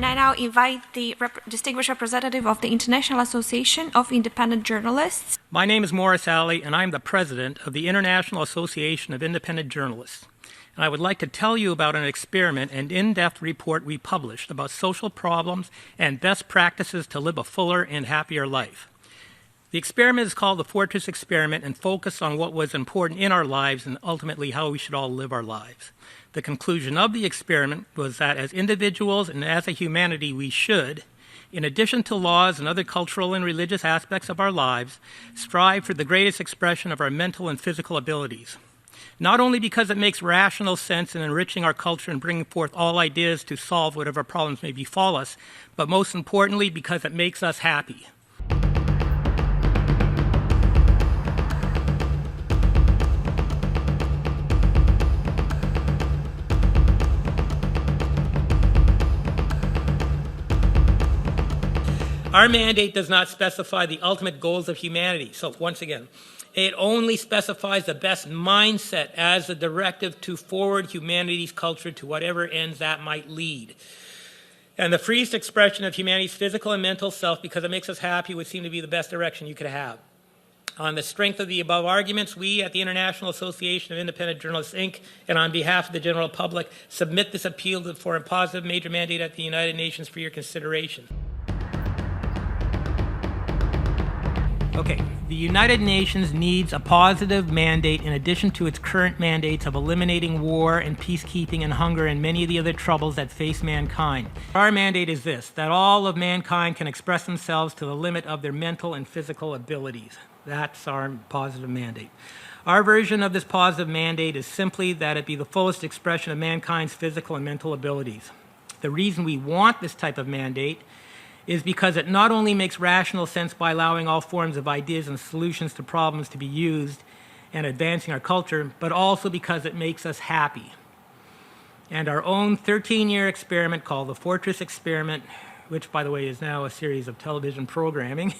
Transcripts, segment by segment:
And I now invite the distinguished representative of the International Association of Independent Journalists. My name is Morris Alley, and I'm the president of the International Association of Independent Journalists. And I would like to tell you about an experiment and in-depth report we published about social problems and best practices to live a fuller and happier life. The experiment is called the Fortress Experiment and focused on what was important in our lives and ultimately how we should all live our lives. The conclusion of the experiment was that as individuals and as a humanity, we should, in addition to laws and other cultural and religious aspects of our lives, strive for the greatest expression of our mental and physical abilities. Not only because it makes rational sense in enriching our culture and bringing forth all ideas to solve whatever problems may befall us, but most importantly because it makes us happy. Our mandate does not specify the ultimate goals of humanity. So once again, it only specifies the best mindset as a directive to forward humanity's culture to whatever ends that might lead. And the freest expression of humanity's physical and mental self, because it makes us happy, would seem to be the best direction you could have. On the strength of the above arguments, we at the International Association of Independent Journalists, Inc., and on behalf of the general public, submit this appeal for a positive major mandate at the United Nations for your consideration. Okay, the United Nations needs a positive mandate in addition to its current mandates of eliminating war and peacekeeping and hunger and many of the other troubles that face mankind. Our mandate is this, that all of mankind can express themselves to the limit of their mental and physical abilities. That's our positive mandate. Our version of this positive mandate is simply that it be the fullest expression of mankind's physical and mental abilities. The reason we want this type of mandate is because it not only makes rational sense by allowing all forms of ideas and solutions to problems to be used and advancing our culture, but also because it makes us happy. And our own 13-year experiment called the Fortress Experiment, which by the way is now a series of television programming,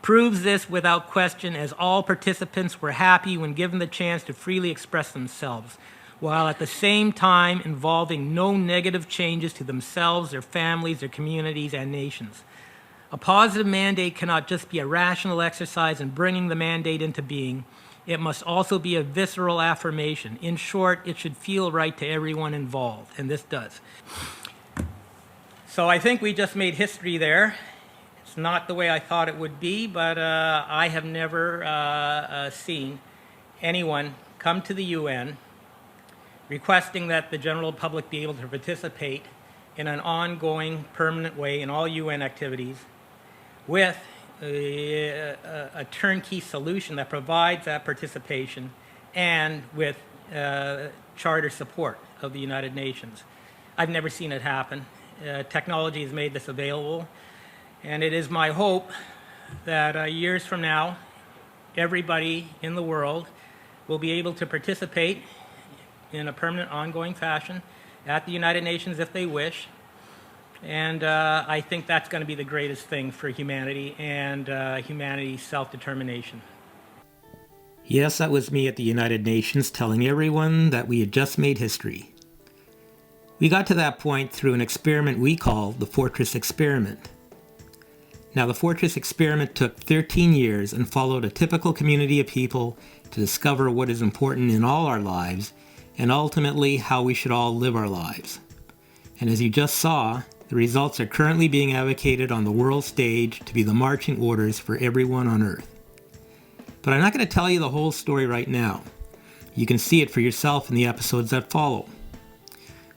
proves this without question, as all participants were happy when given the chance to freely express themselves, while at the same time involving no negative changes to themselves, their families, their communities, and nations. A positive mandate cannot just be a rational exercise in bringing the mandate into being. It must also be a visceral affirmation. In short, it should feel right to everyone involved, and this does. So I think we just made history there. It's not the way I thought it would be, but I have never seen anyone come to the UN requesting that the general public be able to participate in an ongoing, permanent way in all UN activities with a turnkey solution that provides that participation and with charter support of the United Nations. I've never seen it happen. Technology has made this available, and it is my hope that years from now, everybody in the world will be able to participate in a permanent, ongoing fashion at the United Nations if they wish. And I think that's going to be the greatest thing for humanity and humanity's self-determination. Yes, that was me at the United Nations telling everyone that we had just made history. We got to that point through an experiment we called the Fortress Experiment. Now, the Fortress Experiment took 13 years and followed a typical community of people to discover what is important in all our lives and ultimately how we should all live our lives. And as you just saw, the results are currently being advocated on the world stage to be the marching orders for everyone on Earth. But I'm not going to tell you the whole story right now. You can see it for yourself in the episodes that follow.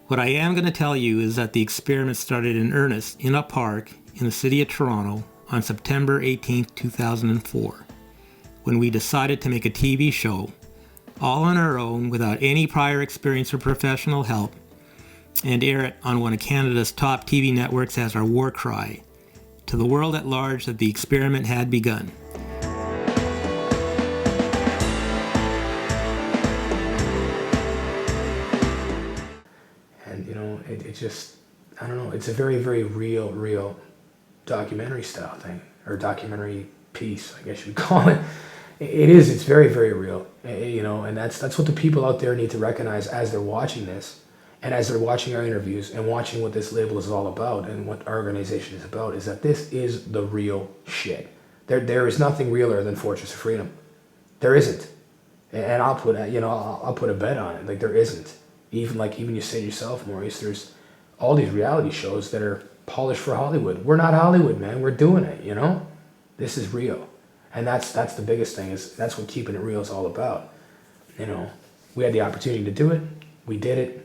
What I am going to tell you is that the experiment started in earnest in a park in the city of Toronto on September 18, 2004, when we decided to make a TV show all on our own without any prior experience or professional help, and air it on one of Canada's top TV networks as our war cry to the world at large that the experiment had begun. And it just, I don't know, it's a very, very real documentary style thing, or documentary piece, I guess you would call it. It's very, very real, and that's what the people out there need to recognize as they're watching this, and as they're watching our interviews and watching what this label is all about and what our organization is about, is that this is the real shit. There is nothing realer than Fortress of Freedom. There isn't. And I'll put a bet on it. Like, there isn't. Even you say yourself, Maurice, there's all these reality shows that are polished for Hollywood. We're not Hollywood, man. We're doing it, you know? This is real. And that's the biggest thing, is that's what keeping it real is all about. You know, we had the opportunity to do it. We did it.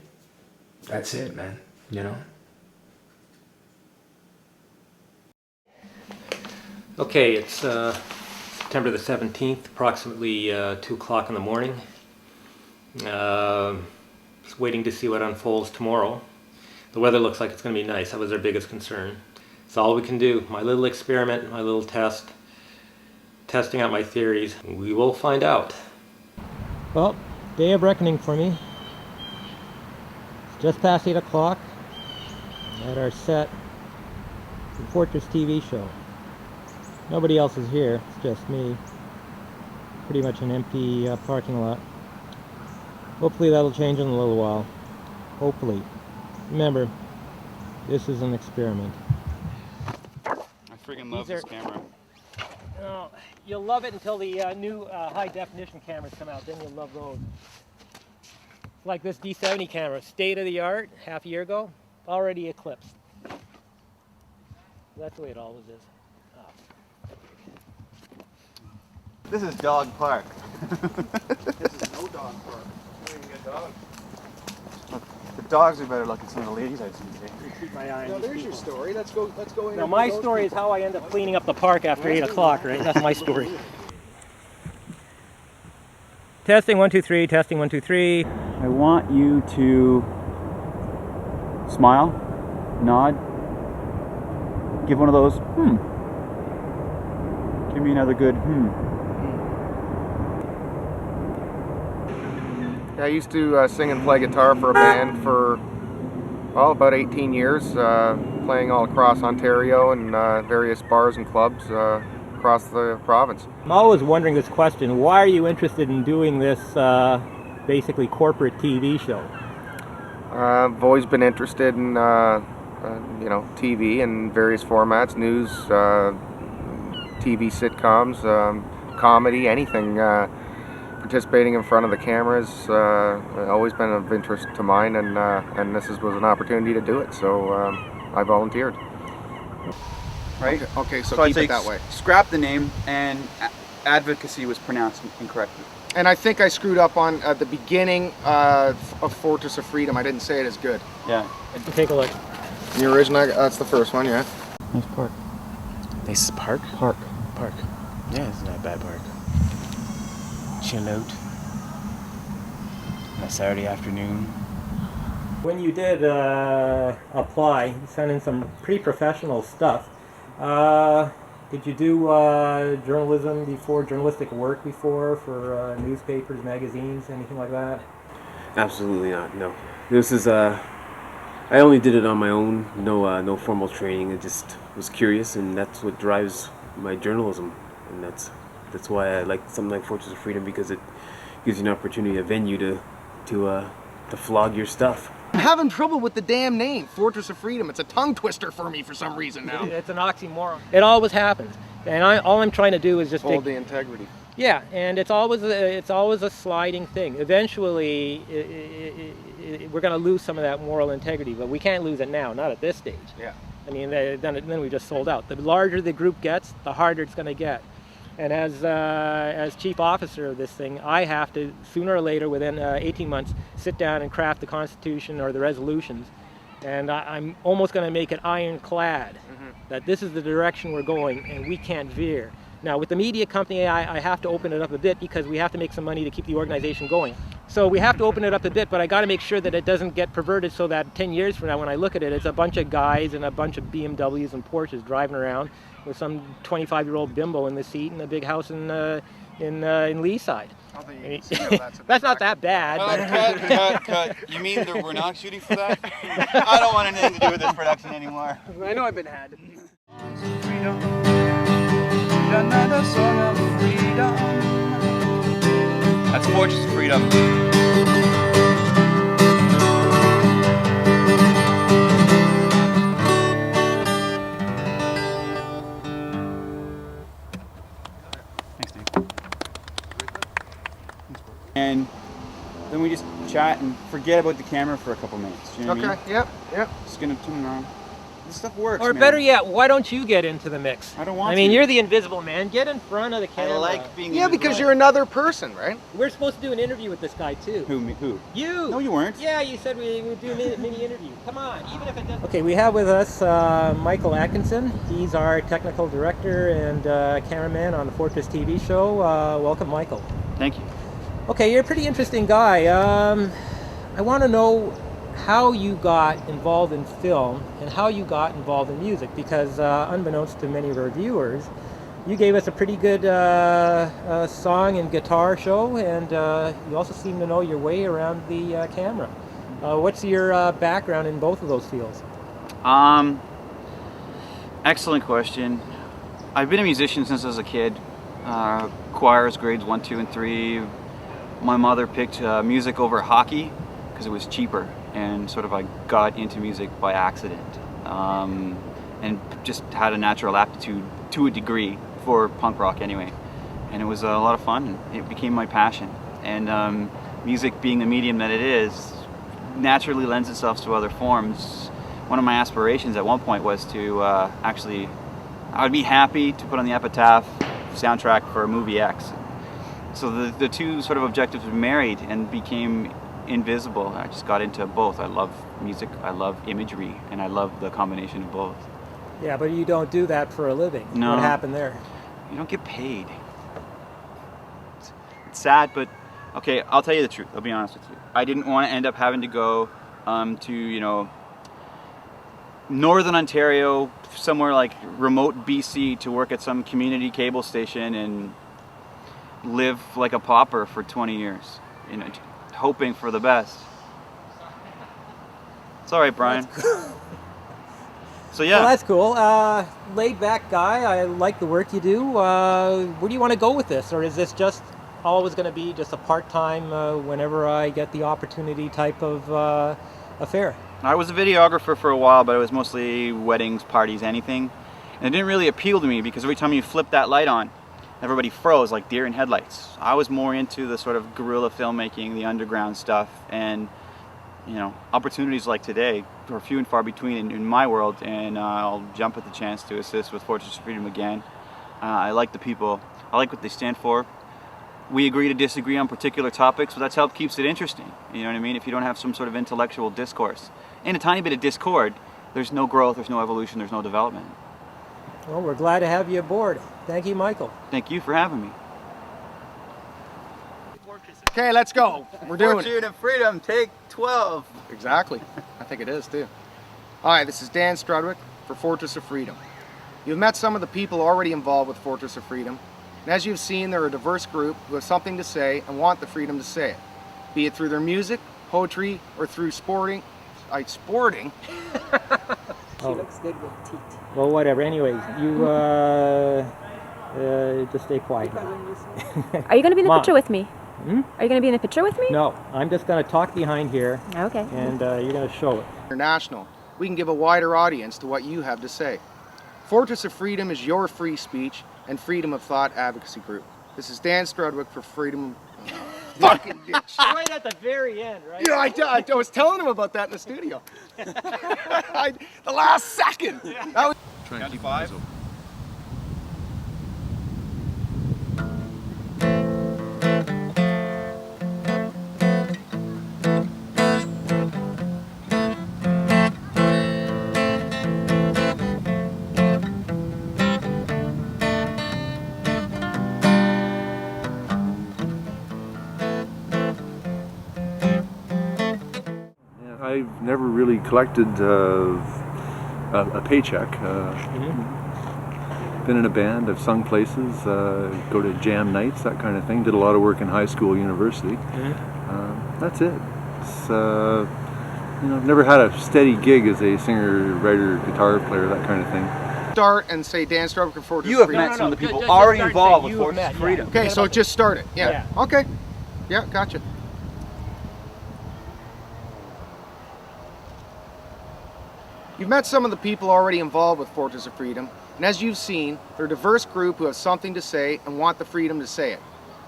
That's it, man. You know? Okay, it's September the 17th, approximately 2 o'clock in the morning. Just waiting to see what unfolds tomorrow. The weather looks like it's going to be nice. That was our biggest concern. It's all we can do. My little experiment, my little test, testing out my theories. We will find out. Well, day of reckoning for me. It's just past 8 o'clock at our set, the Fortress TV show. Nobody else is here, it's just me. Pretty much an empty parking lot. Hopefully that'll change in a little while. Hopefully. Remember, this is an experiment. I freaking love this camera. Oh, you'll love it until the new high-definition cameras come out. Then you'll love those. Like this D70 camera, state-of-the-art, half a year ago, already eclipsed. That's the way it always is. This is Dog Park. This is no dog park. You can get dogs. The dogs are better looking than some of the ladies I've seen today. Keep my eye on Now these there's people. your story. Let's go in. Now my story is how I end up cleaning up the park after 8 o'clock, right? That's my story. Testing 1 2 3. Testing 1 2 3. I want you to smile, nod, give one of those Give me another good I used to sing and play guitar for a band for, well, about 18 years, playing all across Ontario and various bars and clubs across the province. I'm always wondering this question: why are you interested in doing this basically corporate TV show? I've always been interested in, TV in various formats, news, TV sitcoms, comedy, anything. Participating in front of the cameras always been of interest to mine, and this was an opportunity to do it, so I volunteered. right? Okay, so I'd keep say it that way. Scrap the name, and advocacy was pronounced incorrectly. And I think I screwed up on the beginning of Fortress of Freedom. I didn't say it as good. Yeah. Take a look. The original, that's the first one, yeah. Nice park. Nice park? Park. Park. Yeah, it's not a bad park. Chill out. On a Saturday afternoon. When you did apply, you sent in some pretty professional stuff. Did you do journalism before, journalistic work before, for newspapers, magazines, anything like that? Absolutely not, no. This is, I only did it on my own, no formal training. I just was curious, and that's what drives my journalism. And that's why I like something like Fortress of Freedom, because it gives you an opportunity, a venue to flog your stuff. I'm having trouble with the damn name, Fortress of Freedom. It's a tongue twister for me for some reason now. It's an oxymoron. It always happens, and all I'm trying to do is just Hold the integrity. yeah, and it's always a sliding thing. Eventually, we're going to lose some of that moral integrity, but we can't lose it now, not at this stage. Yeah. I mean, then we just sold out. The larger the group gets, the harder it's going to get. And as chief officer of this thing, I have to, sooner or later, within 18 months, sit down and craft the Constitution or the resolutions. And I'm almost going to make it ironclad that this is the direction we're going and we can't veer. Now, with the media company, I have to open it up a bit because we have to make some money to keep the organization going. So we have to open it up a bit, but I got to make sure that it doesn't get perverted so that 10 years from now, when I look at it, it's a bunch of guys and a bunch of BMWs and Porsches driving around with some 25-year-old bimbo in the seat and a big house in Leaside. That's not that bad. Cut. You mean that we're not shooting for that? I don't want anything to do with this production anymore. I know I've been had. Another song of freedom. That's Fortress of Freedom. and then we just chat and forget about the camera for a couple minutes. You know what I mean? Yep. Just gonna turn around. This stuff works, Or man. better yet, why don't you get into the mix? I don't want I mean, to. you're the invisible man. Get in front of the I camera. like being Yeah, invisible. because you're another person, right? We're supposed to do an interview with this guy too. Who? Me? Who? You. No, you weren't. Yeah, you said we would do a mini interview. Come on, even if it doesn't. Okay, we have with us Michael Atkinson. He's our technical director and cameraman on the Fortress TV show. Welcome, Michael. Thank you. Okay, you're a pretty interesting guy. I want to know how you got involved in film and how you got involved in music, because unbeknownst to many of our viewers, you gave us a pretty good song and guitar show, and you also seem to know your way around the camera. What's your background in both of those fields? Excellent question. I've been a musician since I was a kid. Choirs, grades 1, 2, and 3. My mother picked music over hockey because it was cheaper, and sort of I got into music by accident, and just had a natural aptitude to a degree for punk rock anyway, and it was a lot of fun. It became my passion, and music being the medium that it is naturally lends itself to other forms. One of my aspirations at one point was to I would be happy to put on the epitaph soundtrack for movie X. So the two sort of objectives were married and became invisible. I just got into both. I love music, I love imagery, and I love the combination of both. Yeah, but you don't do that for a living. No. What happened there? You don't get paid. It's sad, but okay, I'll tell you the truth. I'll be honest with you. I didn't want to end up having to go to, Northern Ontario, somewhere like remote BC, to work at some community cable station and live like a pauper for 20 years, hoping for the best. It's all right, Brian. So yeah. Well, that's cool. Laid back guy. I like the work you do. Where do you want to go with this, or is this just always going to be just a part-time, whenever I get the opportunity type of affair? I was a videographer for a while, but it was mostly weddings, parties, anything. And it didn't really appeal to me because every time you flip that light on, everybody froze like deer in headlights. I was more into the sort of guerrilla filmmaking, the underground stuff, and opportunities like today are few and far between in my world, and I'll jump at the chance to assist with Fortress of Freedom again. I like the people. I like what they stand for. We agree to disagree on particular topics, but that's how it keeps it interesting. You know what I mean? If you don't have some sort of intellectual discourse and a tiny bit of discord, there's no growth, there's no evolution, there's no development. Well, we're glad to have you aboard. Thank you, Michael. Thank you for having me. Okay, let's go. We're doing it. Fortune of Freedom, take 12. Exactly. I think it is too. Hi, this is Dan Strudwick for Fortress of Freedom. You've met some of the people already involved with Fortress of Freedom, and as you've seen, they're a diverse group who have something to say and want the freedom to say it, be it through their music, poetry, or through sporting. Sporting? She looks good with teeth. Well, whatever. Anyways, you just stay quiet. Are you going to be in the picture with me? Hmm? Are you going to be in the picture with me? No, I'm just going to talk behind here, Okay. and you're going to show it. International. We can give a wider audience to what you have to say. Fortress of Freedom is your free speech and freedom of thought advocacy group. This is Dan Strudwick for Freedom. Fucking bitch. Right at the very end, right? Yeah, I was telling him about that in the studio. The last second. That was 95. I've never really collected a paycheck. Been in a band, I've sung places, go to jam nights, that kind of thing. Did a lot of work in high school, university. That's it. It's, I've never had a steady gig as a singer, writer, guitar player, that kind of thing. start and say Dan Strudwick for Fortress You have of Freedom. met some of the people Just already start involved saying with you have Fortress of met, Freedom. yeah. Okay, so just start it. Yeah. Yeah. Okay. Yeah, gotcha. You've met some of the people already involved with Fortress of Freedom, and as you've seen, they're a diverse group who have something to say and want the freedom to say it.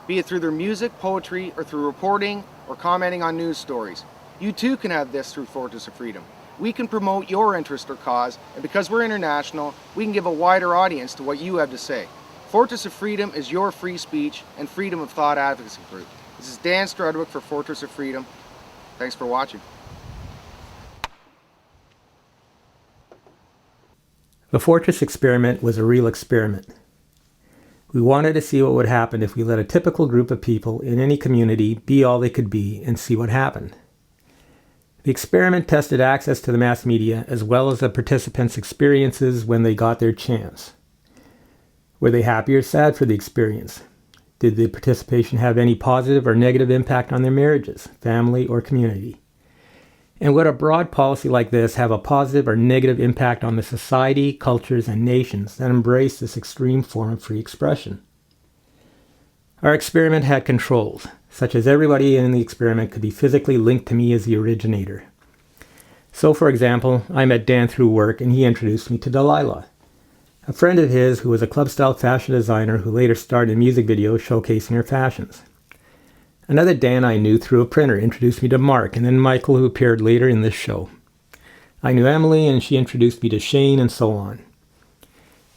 be it through their music, poetry, or through reporting or commenting on news stories. You too can have this through Fortress of Freedom. We can promote your interest or cause, and because we're international, we can give a wider audience to what you have to say. Fortress of Freedom is your free speech and freedom of thought advocacy group. This is Dan Strudwick for Fortress of Freedom. Thanks for watching. The Fortress experiment was a real experiment. We wanted to see what would happen if we let a typical group of people in any community be all they could be and see what happened. The experiment tested access to the mass media as well as the participants' experiences when they got their chance. Were they happy or sad for the experience? Did the participation have any positive or negative impact on their marriages, family, or community? And would a broad policy like this have a positive or negative impact on the society, cultures, and nations that embrace this extreme form of free expression? Our experiment had controls, such as everybody in the experiment could be physically linked to me as the originator. So, for example, I met Dan through work and he introduced me to Delilah, a friend of his who was a club-style fashion designer who later starred in music videos showcasing her fashions. Another Dan I knew through a printer introduced me to Mark, and then Michael, who appeared later in this show. I knew Emily, and she introduced me to Shane, and so on.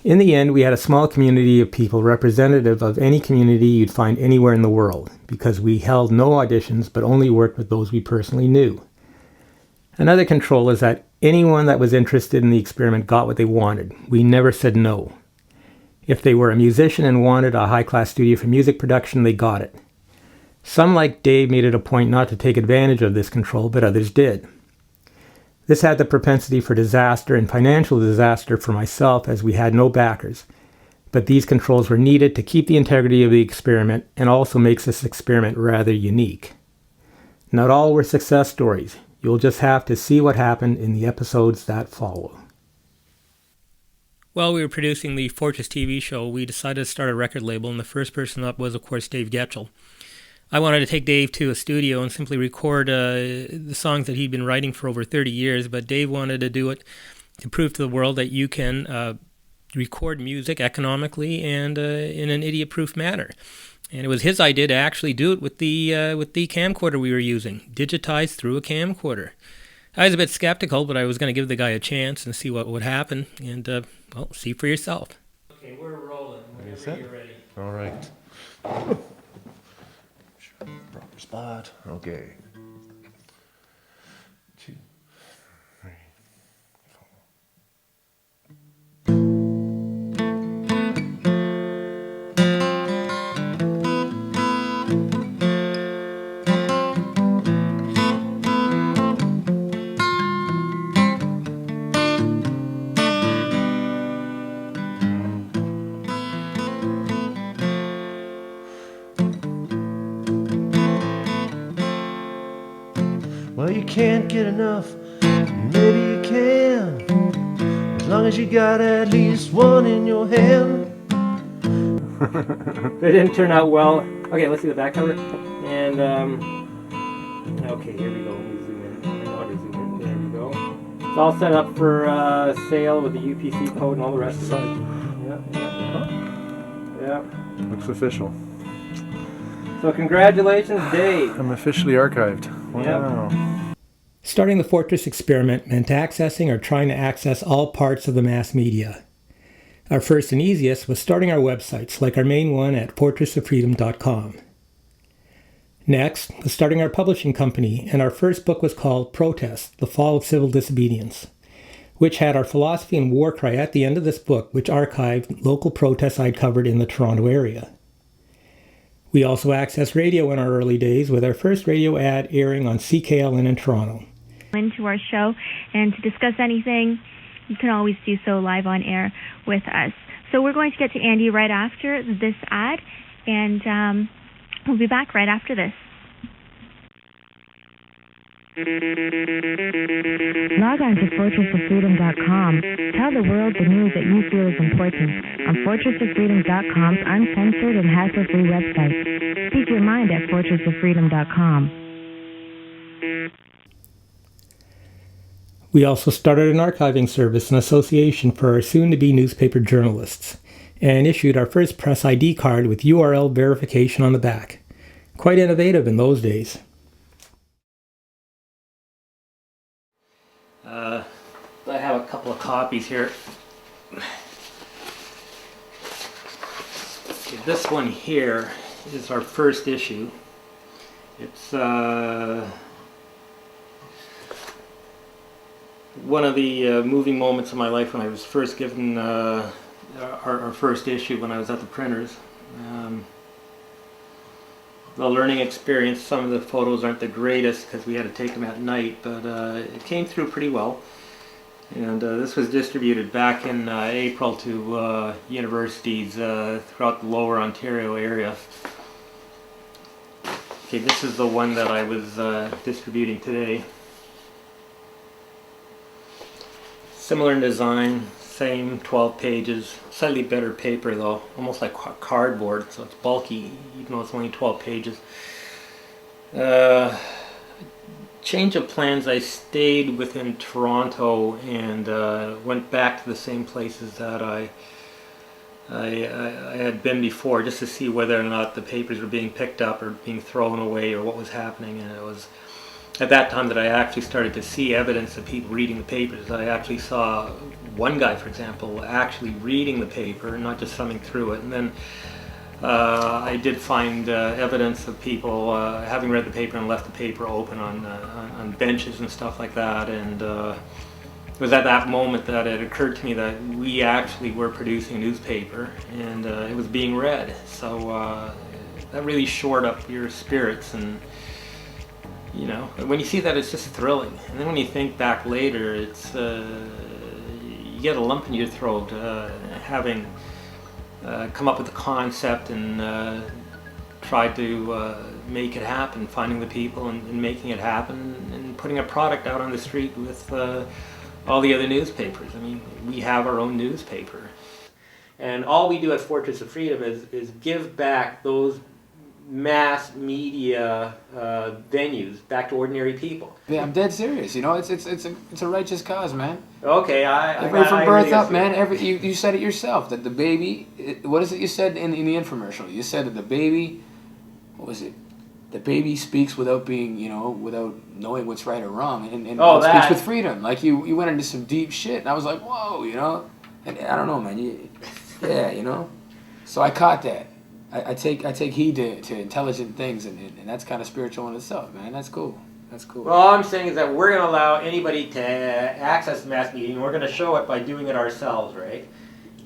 In the end, we had a small community of people representative of any community you'd find anywhere in the world, because we held no auditions but only worked with those we personally knew. Another control is that anyone that was interested in the experiment got what they wanted. We never said no. If they were a musician and wanted a high-class studio for music production, they got it. Some, like Dave, made it a point not to take advantage of this control, but others did. This had the propensity for disaster and financial disaster for myself, as we had no backers. But these controls were needed to keep the integrity of the experiment and also makes this experiment rather unique. Not all were success stories. You'll just have to see what happened in the episodes that follow. While we were producing the Fortress TV show, we decided to start a record label, and the first person up was, of course, Dave Getchell. I wanted to take Dave to a studio and simply record the songs that he'd been writing for over 30 years, but Dave wanted to do it to prove to the world that you can record music economically and in an idiot-proof manner. And it was his idea to actually do it with the camcorder we were using, digitized through a camcorder. I was a bit skeptical, but I was going to give the guy a chance and see what would happen, and, well, see for yourself. Okay, we're rolling whenever you're ready. All right. Proper spot. Okay. 2, 3, Well, you can't get enough, maybe you can, as long as you got at least one in your hand. It didn't turn out well. Okay, let's see the back cover. And, okay, here we go. Let me zoom in. There we go. It's all set up for sale with the UPC code and all the rest of it. Yeah. Looks official. So congratulations, Dave. I'm officially archived. Wow. Yep. Starting the Fortress experiment meant accessing or trying to access all parts of the mass media. Our first and easiest was starting our websites, like our main one at fortressoffreedom.com. Next was starting our publishing company, and our first book was called Protest, The Fall of Civil Disobedience, which had our philosophy and war cry at the end of this book, which archived local protests I'd covered in the Toronto area. We also accessed radio in our early days, with our first radio ad airing on CKLN in Toronto. Into our show, and to discuss anything, you can always do so live on air with us. So we're going to get to Andy right after this ad, and we'll be back right after this. Log on to fortressoffreedom.com. Tell the world the news that you feel is important on fortressoffreedom.com's uncensored and hassle-free website. Speak your mind at fortressoffreedom.com. We also started an archiving service and association for our soon-to-be newspaper journalists, and issued our first press ID card with URL verification on the back. Quite innovative in those days. I have a couple of copies here. Okay, this one here is our first issue. It's one of the moving moments of my life when I was first given our first issue when I was at the printers. The learning experience, some of the photos aren't the greatest because we had to take them at night, but it came through pretty well. And this was distributed back in April to universities throughout the lower Ontario area. Okay, this is the one that I was distributing today. Similar in design, same 12 pages, slightly better paper though, almost like cardboard, so it's bulky even though it's only 12 pages. Change of plans, I stayed within Toronto and went back to the same places that I had been before, just to see whether or not the papers were being picked up or being thrown away or what was happening. And it was at that time that I actually started to see evidence of people reading the papers. I actually saw one guy, for example, actually reading the paper, not just thumbing through it. And then I did find evidence of people having read the paper and left the paper open on benches and stuff like that. And it was at that moment that it occurred to me that we actually were producing a newspaper and it was being read. So that really shored up your spirits. And you know, when you see that, it's just thrilling. And then when you think back later, it's you get a lump in your throat having come up with the concept and tried to make it happen, finding the people and making it happen and putting a product out on the street with all the other newspapers. I mean, we have our own newspaper. And all we do at Fortress of Freedom is give back those mass media venues back to ordinary people. Yeah, I'm dead serious. You know, it's a righteous cause, man. Okay, right from birth up, man. You said it yourself that the baby. What is it you said in the infomercial? You said that the baby. What was it? The baby speaks without being, you know, without knowing what's right or wrong, and speaks with freedom. Like you went into some deep shit, and I was like, whoa, you know. And I don't know, man. Yeah, you know. So I caught that. I take heed to intelligent things, and that's kind of spiritual in itself, man. That's cool. That's cool. Well, all I'm saying is that we're going to allow anybody to access mass media, and we're going to show it by doing it ourselves, right?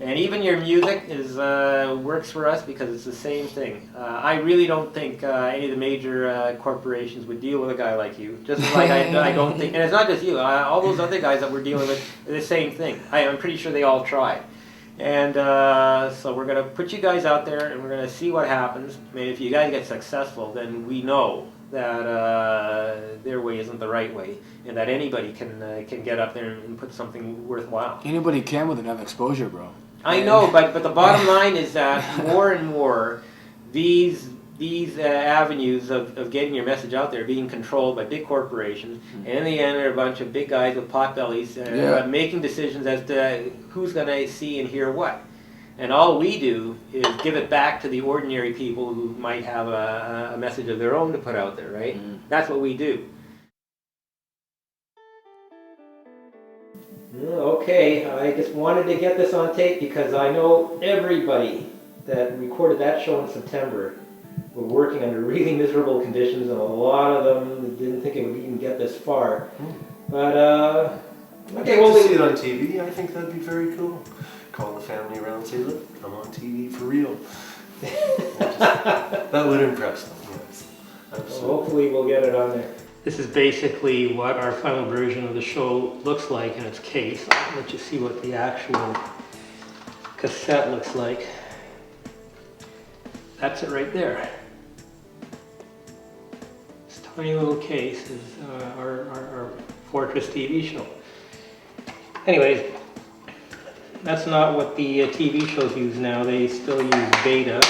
And even your music is works for us because it's the same thing. I really don't think any of the major corporations would deal with a guy like you. Just like I don't think, and it's not just you. All those other guys that we're dealing with, the same thing. I'm pretty sure they all tried. And so we're going to put you guys out there and we're going to see what happens. I mean, if you guys get successful, then we know that their way isn't the right way and that anybody can get up there and put something worthwhile. Anybody can with enough exposure, bro. I know, but the bottom line is that more and more these avenues of getting your message out there are being controlled by big corporations, and in the end they're a bunch of big guys with pot bellies making decisions as to who's going to see and hear what. And all we do is give it back to the ordinary people who might have a message of their own to put out there, right? Mm. That's what we do. Okay, I just wanted to get this on tape because I know everybody that recorded that show in September were working under really miserable conditions, and a lot of them didn't think it would even get this far. But okay, we'll see it on TV. I think that'd be very cool. Call the family around and say, "Look, I'm on TV for real." That would impress them. Yes, absolutely. Well, hopefully, we'll get it on there. This is basically what our final version of the show looks like in its case. I'll let you see what the actual cassette looks like. That's it right there. This tiny little case is our Fortress TV show. Anyways, that's not what the TV shows use now. They still use beta.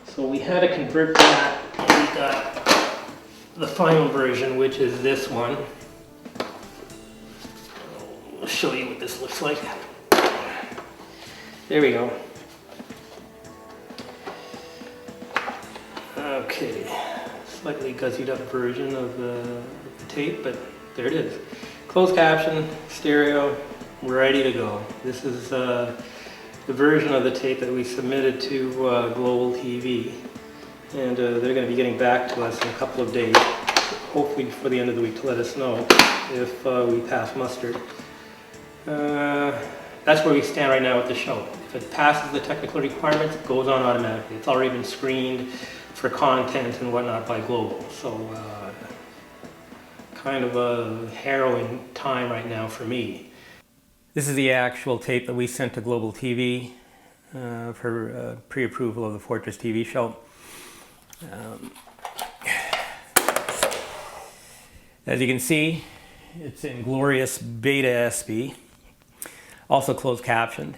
So we had to convert that, and we got the final version, which is this one. I'll show you what this looks like. There we go. Okay, slightly gussied up version of the tape, but there it is. Closed caption, stereo, ready to go. This is the version of the tape that we submitted to Global TV, and they're going to be getting back to us in a couple of days, hopefully before the end of the week, to let us know if we pass muster. That's where we stand right now with the show. If it passes the technical requirements, it goes on automatically. It's already been screened for content and whatnot by Global. So kind of a harrowing time right now for me. This is the actual tape that we sent to Global TV for pre-approval of the Fortress TV show. As you can see, it's in glorious Beta SP. Also closed captioned.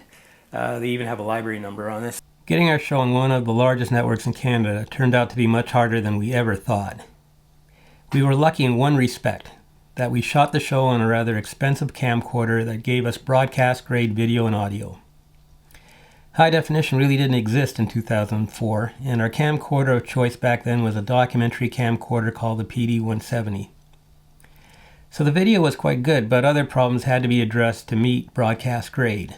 They even have a library number on this. Getting our show on one of the largest networks in Canada turned out to be much harder than we ever thought. We were lucky in one respect, that we shot the show on a rather expensive camcorder that gave us broadcast grade video and audio. High definition really didn't exist in 2004, and our camcorder of choice back then was a documentary camcorder called the PD-170. So the video was quite good, but other problems had to be addressed to meet broadcast grade.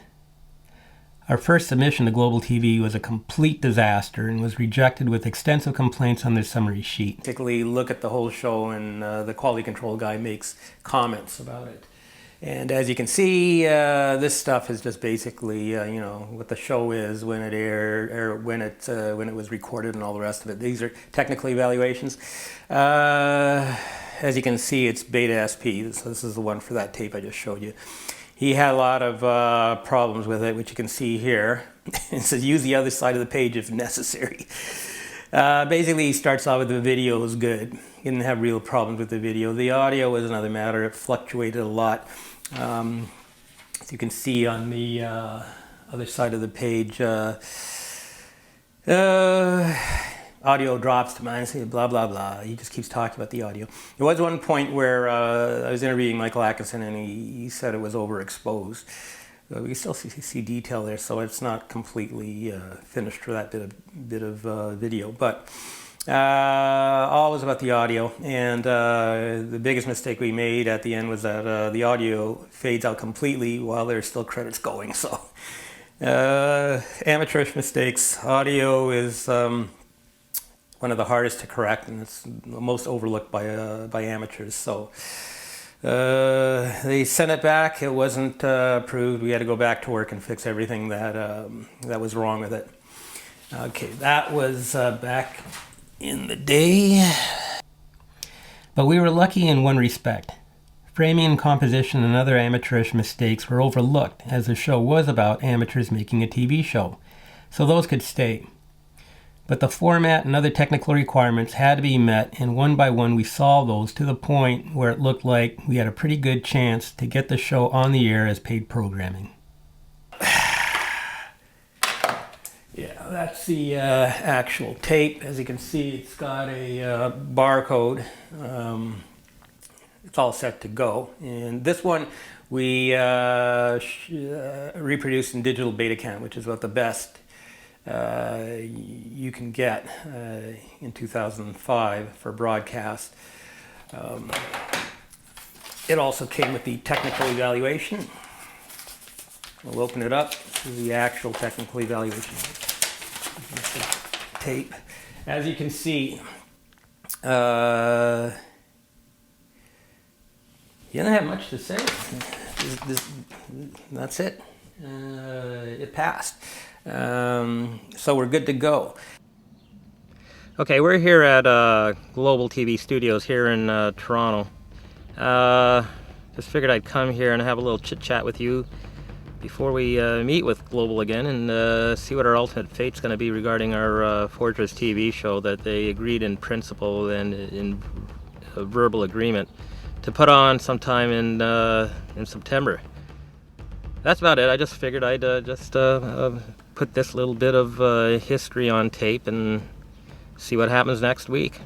Our first submission to Global TV was a complete disaster and was rejected with extensive complaints on their summary sheet. Particularly look at the whole show, and the quality control guy makes comments about it. And as you can see, this stuff is just basically, you know, what the show is when it aired, or when it was recorded, and all the rest of it. These are technical evaluations. As you can see, it's Beta SP, so this is the one for that tape I just showed you. He had a lot of problems with it, which you can see here. It says use the other side of the page if necessary. Basically, he starts off with the video is good. He didn't have real problems with the video. The audio was another matter. It fluctuated a lot. As you can see on the other side of the page, audio drops to minus, blah, blah, blah. He just keeps talking about the audio. There was one point where I was interviewing Michael Atkinson, and he said it was overexposed. We can still see detail there, so it's not completely finished for that bit of video. But all was about the audio, and the biggest mistake we made at the end was that the audio fades out completely while there's still credits going. So amateurish mistakes. Audio is one of the hardest to correct, and it's the most overlooked by amateurs. So they sent it back. It wasn't approved. We had to go back to work and fix everything that was wrong with it. Okay, that was back in the day. But we were lucky in one respect. Framing and composition and other amateurish mistakes were overlooked, as the show was about amateurs making a TV show, so those could stay. But the format and other technical requirements had to be met, and one by one we solved those to the point where it looked like we had a pretty good chance to get the show on the air as paid programming. Yeah, that's the actual tape. As you can see, it's got a barcode. It's all set to go. And this one we reproduced in digital Betacam, which is about the best you can get in 2005 for broadcast. It also came with the technical evaluation. We'll open it up. This is the actual technical evaluation tape. As you can see, you don't have much to say. That's it. It passed. So we're good to go. Okay, we're here at Global TV Studios here in Toronto. Just figured I'd come here and have a little chit-chat with you before we meet with Global again, and see what our ultimate fate's going to be regarding our Fortress TV show that they agreed in principle and in a verbal agreement to put on sometime in September. That's about it. I just figured I'd just put this little bit of history on tape and see what happens next week.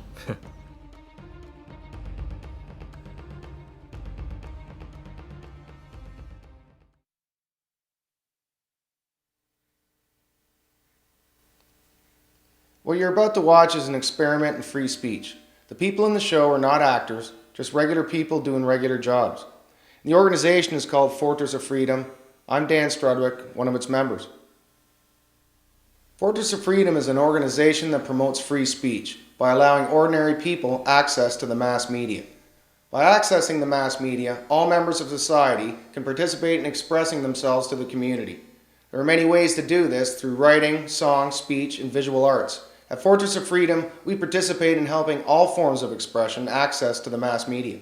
What you're about to watch is an experiment in free speech. The people in the show are not actors, just regular people doing regular jobs. The organization is called Fortress of Freedom. I'm Dan Strudwick, one of its members. Fortress of Freedom is an organization that promotes free speech by allowing ordinary people access to the mass media. By accessing the mass media, all members of society can participate in expressing themselves to the community. There are many ways to do this through writing, song, speech, and visual arts. At Fortress of Freedom, we participate in helping all forms of expression access to the mass media.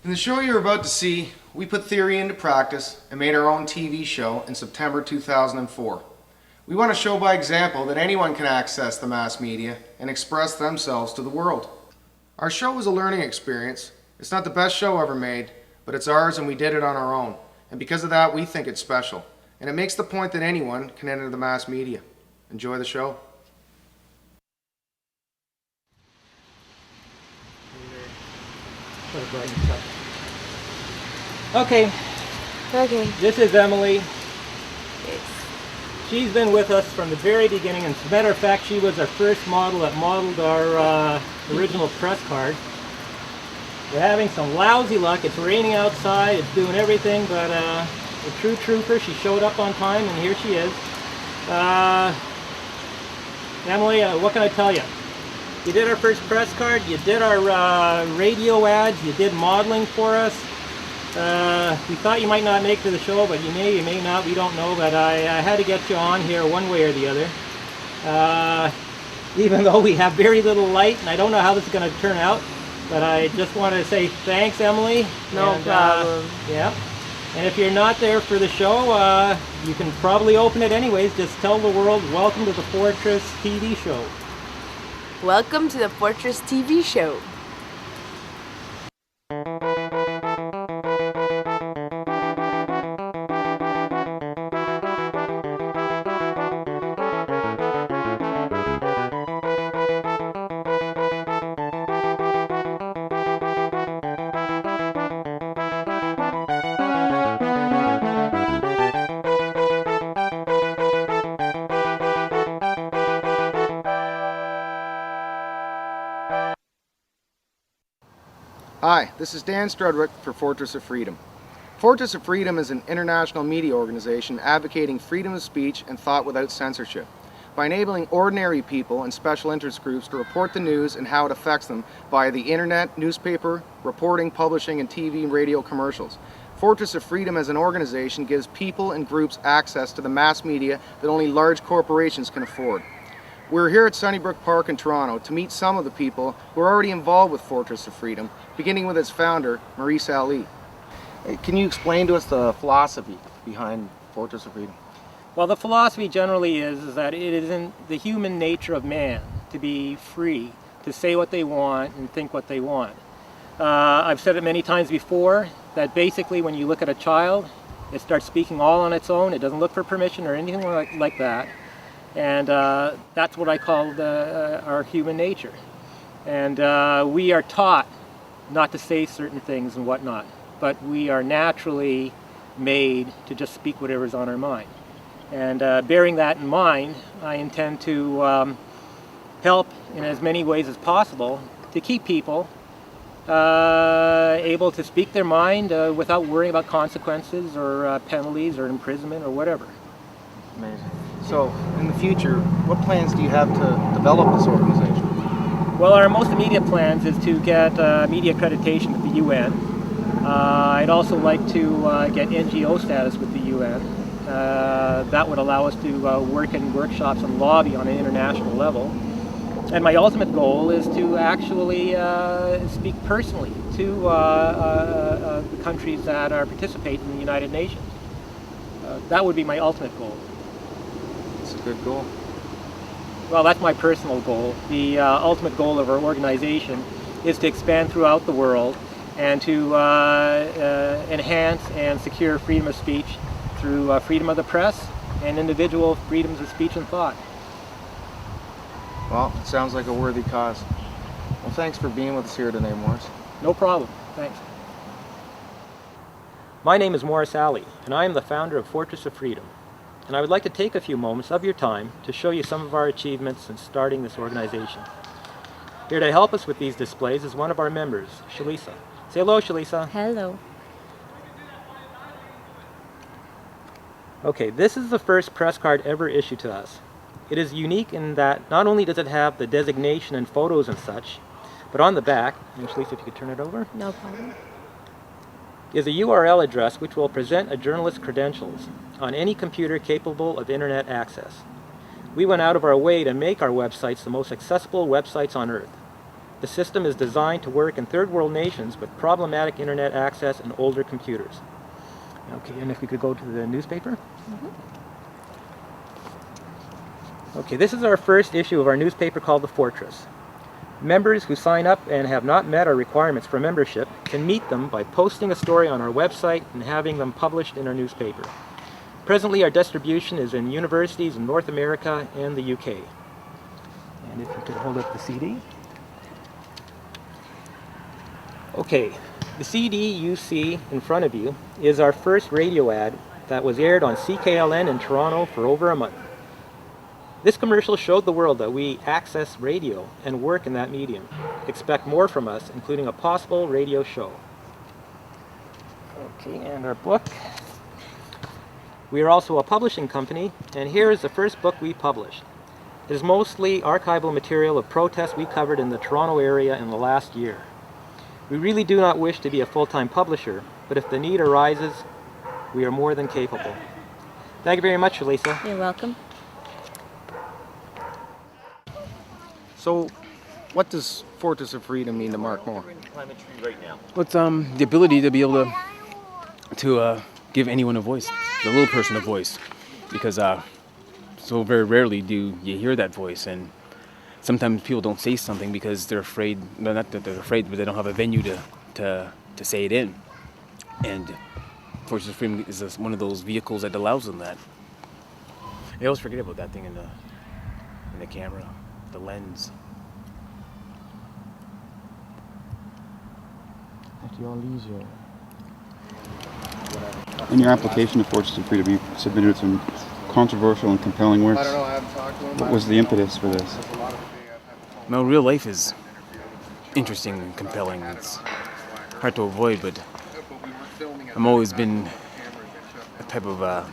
In the show you're about to see, we put theory into practice and made our own TV show in September 2004. We want to show by example that anyone can access the mass media and express themselves to the world. Our show was a learning experience. It's not the best show ever made, but it's ours and we did it on our own. And because of that, we think it's special. And it makes the point that anyone can enter the mass media. Enjoy the show. Okay. This is Emily. She's been with us from the very beginning, and as a matter of fact, she was our first model that modeled our original press card. We're having some lousy luck. It's raining outside, it's doing everything, but a true trooper. She showed up on time, and here she is. Emily, what can I tell you? You did our first press card, you did our radio ads, you did modeling for us. We thought you might not make it to the show, but you may not, we don't know, but I had to get you on here one way or the other. Even though we have very little light, and I don't know how this is going to turn out, but I just want to say thanks, Emily. No problem. Yeah. And if you're not there for the show, you can probably open it anyways. Just tell the world, welcome to the Fortress TV show. Welcome to the Fortress TV show. Hi, this is Dan Strudwick for Fortress of Freedom. Fortress of Freedom is an international media organization advocating freedom of speech and thought without censorship by enabling ordinary people and special interest groups to report the news and how it affects them via the internet, newspaper, reporting, publishing, and TV and radio commercials. Fortress of Freedom as an organization gives people and groups access to the mass media that only large corporations can afford. We're here at Sunnybrook Park in Toronto to meet some of the people who are already involved with Fortress of Freedom, beginning with its founder, Maurice Ali. Can you explain to us the philosophy behind Fortress of Freedom? Well, the philosophy generally is that it is in the human nature of man to be free, to say what they want and think what they want. I've said it many times before that basically when you look at a child, it starts speaking all on its own. It doesn't look for permission or anything like that. And that's what I call our human nature. And we are taught not to say certain things and whatnot, but we are naturally made to just speak whatever's on our mind. And bearing that in mind, I intend to help in as many ways as possible to keep people able to speak their mind without worrying about consequences or penalties or imprisonment or whatever. Amazing. So, in the future, what plans do you have to develop this organization? Well, our most immediate plans is to get media accreditation with the UN. I'd also like to get NGO status with the UN. That would allow us to work in workshops and lobby on an international level. And my ultimate goal is to actually speak personally to the countries that are participating in the United Nations. That would be my ultimate goal. It's a good goal. Well, that's my personal goal. The ultimate goal of our organization is to expand throughout the world and to enhance and secure freedom of speech through freedom of the press and individual freedoms of speech and thought. Well, it sounds like a worthy cause. Well, thanks for being with us here today, Maurice. No problem. Thanks. My name is Morris Alley, and I am the founder of Fortress of Freedom. And I would like to take a few moments of your time to show you some of our achievements since starting this organization. Here to help us with these displays is one of our members, Shalisa. Say hello, Shalisa. Hello. Okay, this is the first press card ever issued to us. It is unique in that not only does it have the designation and photos and such, but on the back, and Shalisa, if you could turn it over. No problem. Is a URL address which will present a journalist's credentials on any computer capable of internet access. We went out of our way to make our websites the most accessible websites on earth. The system is designed to work in third world nations with problematic internet access and older computers. Okay, and if we could go to the newspaper. Okay, this is our first issue of our newspaper called The Fortress. Members who sign up and have not met our requirements for membership can meet them by posting a story on our website and having them published in our newspaper. Presently, our distribution is in universities in North America and the UK. And if you could hold up the CD. Okay, the CD you see in front of you is our first radio ad that was aired on CKLN in Toronto for over a month. This commercial showed the world that we access radio and work in that medium. Expect more from us, including a possible radio show. Okay, and our book. We are also a publishing company, and here is the first book we published. It is mostly archival material of protests we covered in the Toronto area in the last year. We really do not wish to be a full-time publisher, but if the need arises, we are more than capable. Thank you very much, Lisa. You're welcome. So, what does Fortress of Freedom mean to Mark Moore? Well, it's the ability to be able to give anyone a voice, the little person a voice, because so very rarely do you hear that voice, and sometimes people don't say something because they're afraid. No, not that they're afraid, but they don't have a venue to say it in. And Fortress of Freedom is one of those vehicles that allows them that. I always forget about that thing in the camera. The lens. At your leisure. In your application to Fortress of Freedom, you submitted some controversial and compelling works. What was the impetus for this? Well, real life is interesting and compelling. It's hard to avoid, but I've always been a type of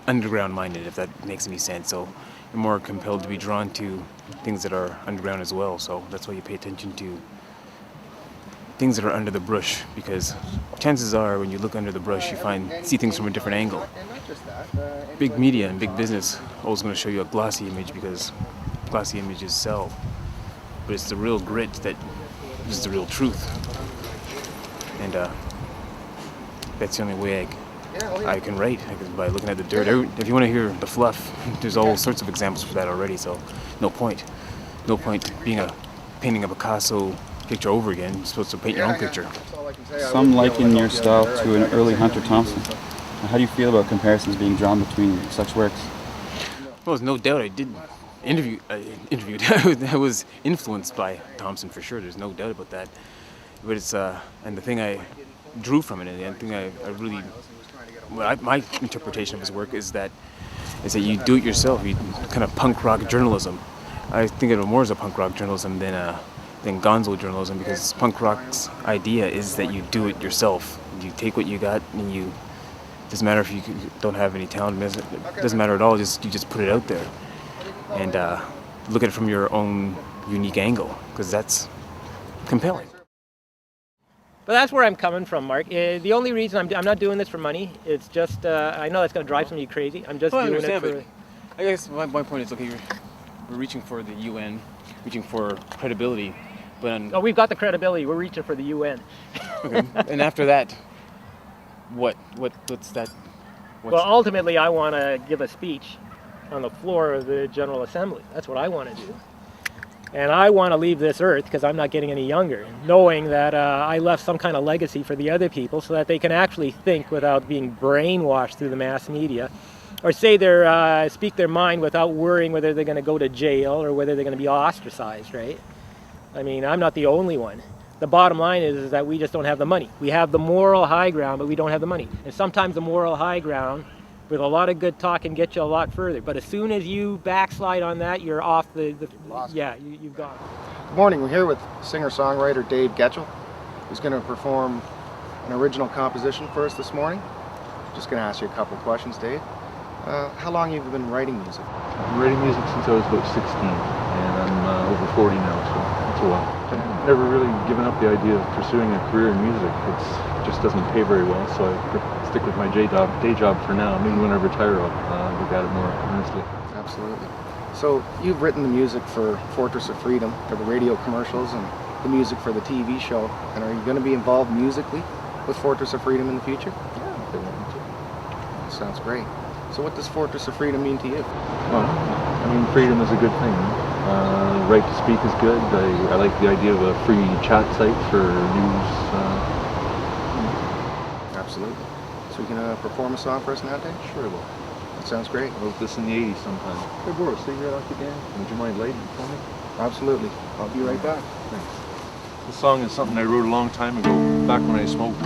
underground minded, if that makes any sense. So you're more compelled to be drawn to things that are underground as well. So that's why you pay attention to things that are under the brush, because chances are when you look under the brush, you see things from a different angle. Big media and big business always going to show you a glossy image because glossy images sell. But it's the real grit that is the real truth. And that's the only way I can write, by looking at the dirt. If you want to hear the fluff, there's all sorts of examples for that already, so no point. No point being painting a Picasso picture over again. You're supposed to paint your own picture. Some liken your style to an early Hunter Thompson. How do you feel about comparisons being drawn between such works? Well, there's no doubt I did interviewed. I was influenced by Thompson for sure. There's no doubt about that. But it's and the thing I drew from it, and the thing I really, my interpretation of his work is that you do it yourself. You kind of punk rock journalism. I think of it more as a punk rock journalism than gonzo journalism, because punk rock's idea is that you do it yourself. You take what you got, and it doesn't matter if you don't have any talent. It doesn't matter at all. You just put it out there and look at it from your own unique angle, because that's compelling. But that's where I'm coming from, Mark. The only reason I'm not doing this for money, it's just, I know that's going to drive some of you crazy. I'm just doing it for... I guess my point is, okay, we're reaching for the UN, reaching for credibility, but... Oh, we've got the credibility. We're reaching for the UN. Okay. And after that, what's that? Well, ultimately, I want to give a speech on the floor of the General Assembly. That's what I want to do. And I want to leave this earth, because I'm not getting any younger, knowing that I left some kind of legacy for the other people so that they can actually think without being brainwashed through the mass media, or say speak their mind without worrying whether they're going to go to jail or whether they're going to be ostracized, right? I mean, I'm not the only one. the bottom line is that we just don't have the money. We have the moral high ground, but we don't have the money. And sometimes the moral high ground, with a lot of good talk, can get you a lot further. But as soon as you backslide on that, you're off you've gone. Good morning. We're here with singer-songwriter Dave Getchell, who's going to perform an original composition for us this morning. Just going to ask you a couple of questions, Dave. How long have you been writing music? I've been writing music since I was about 16, and I'm over 40 now, so that's a while. I've never really given up the idea of pursuing a career in music. It just doesn't pay very well, so I stick with my day job for now. Maybe when I retire, I'll look at it more earnestly. Absolutely. So you've written the music for Fortress of Freedom, for the radio commercials, and the music for the TV show. And are you going to be involved musically with Fortress of Freedom in the future? Yeah, if they want me to. That sounds great. So what does Fortress of Freedom mean to you? Well, I mean, freedom is a good thing. Right to speak is good. I like the idea of a free chat site for news. Absolutely. So you can perform a song for us now, Dave? Sure I will. That sounds great. I wrote this in the 80s sometime. Hey, borrow a cigarette off you, Dan? Would you mind lighting it for me? Absolutely. I'll be right back. Thanks. This song is something I wrote a long time ago, back when I smoked.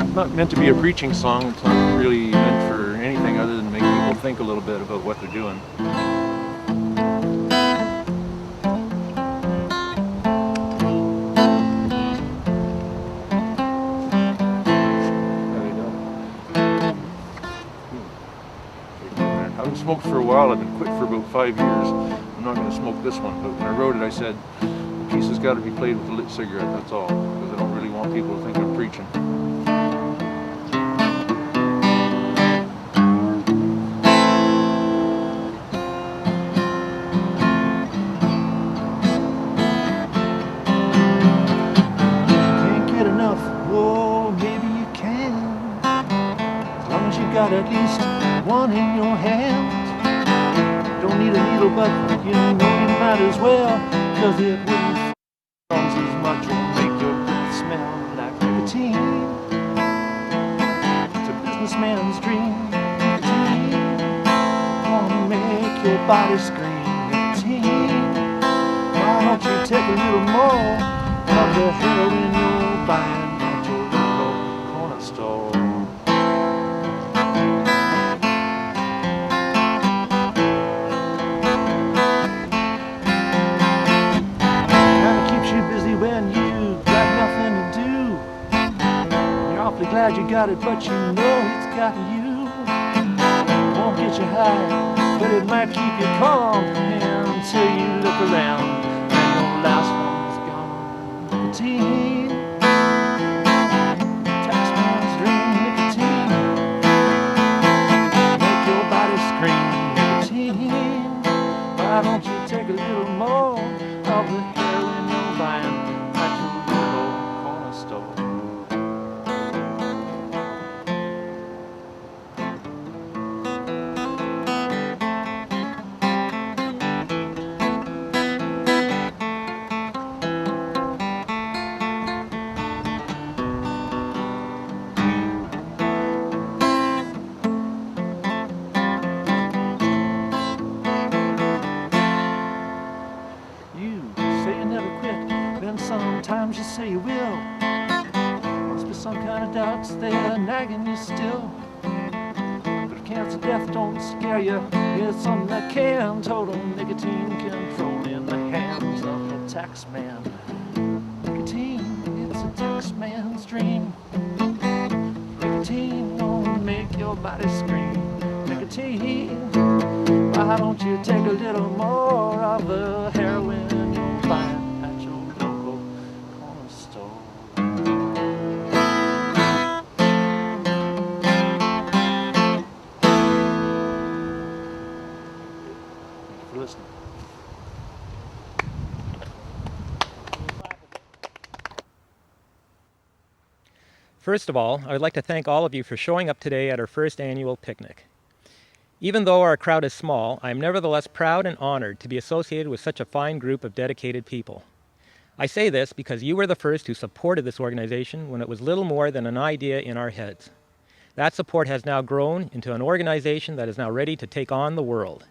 It's not meant to be a preaching song. It's not really meant for anything other than make people think a little bit about what they're doing. I haven't smoked for a while. I've been quit for about 5 years. I'm not going to smoke this one, but when I wrote it I said the piece has got to be played with a lit cigarette, that's all, because I don't really want people to think I'm preaching. Can't get enough, whoa, maybe you can. As long as you got at least one in your hand. Don't need a needle, but you know you might as well, cause it wouldn't songs as much or make your breath smell like nicotine. It's a businessman's dream. Nicotine wanna make your body scream. Nicotine, why don't you take a little more of the heroin you're buying at your local corner store? Glad you got it, but you know it's got you. Won't get you high, but it might keep you calm until you look around and your last one's gone. Nicotine, taxman's dream. Nicotine, make your body scream. Nicotine, why don't you take a little more of the heroin you're buying at your little corner store? Sometimes you say you will. Must be some kind of doubts there nagging you still. But if cancer death don't scare you, here's something that can. Total nicotine control in the hands of the tax man. Nicotine, it's a tax man's dream. Nicotine won't make your body scream. Nicotine, why don't you take a little more of the heroin you're buying? First of all, I would like to thank all of you for showing up today at our first annual picnic. Even though our crowd is small, I am nevertheless proud and honored to be associated with such a fine group of dedicated people. I say this because you were the first who supported this organization when it was little more than an idea in our heads. That support has now grown into an organization that is now ready to take on the world.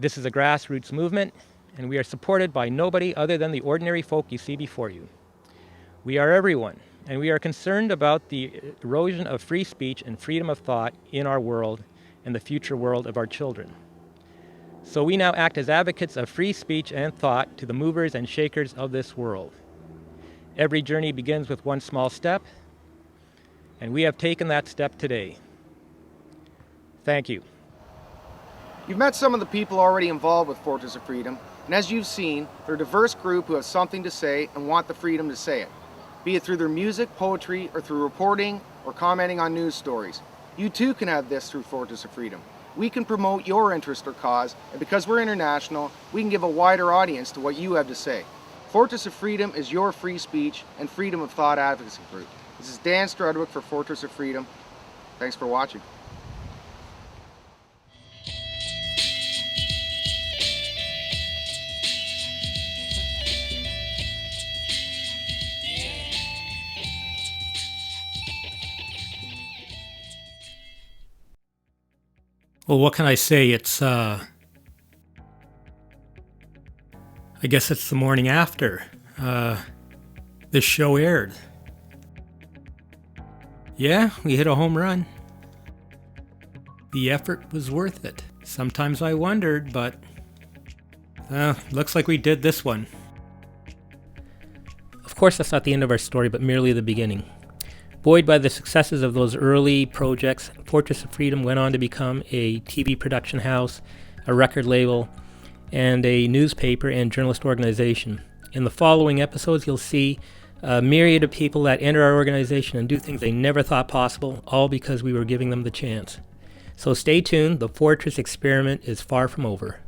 This is a grassroots movement, and we are supported by nobody other than the ordinary folk you see before you. We are everyone, and we are concerned about the erosion of free speech and freedom of thought in our world and the future world of our children. So we now act as advocates of free speech and thought to the movers and shakers of this world. Every journey begins with one small step, and we have taken that step today. Thank you. You've met some of the people already involved with Fortress of Freedom, and as you've seen, they're a diverse group who have something to say and want the freedom to say it, be it through their music, poetry, or through reporting or commenting on news stories. You too can have this through Fortress of Freedom. We can promote your interest or cause, and because we're international, we can give a wider audience to what you have to say. Fortress of Freedom is your free speech and freedom of thought advocacy group. This is Dan Strudwick for Fortress of Freedom. Thanks for watching. Well, what can I say? I guess it's the morning after this show aired. Yeah, we hit a home run. The effort was worth it. Sometimes I wondered, but looks like we did this one. Of course, that's not the end of our story, but merely the beginning. Buoyed by the successes of those early projects, Fortress of Freedom went on to become a TV production house, a record label, and a newspaper and journalist organization. In the following episodes, you'll see a myriad of people that enter our organization and do things they never thought possible, all because we were giving them the chance. So stay tuned, the Fortress experiment is far from over.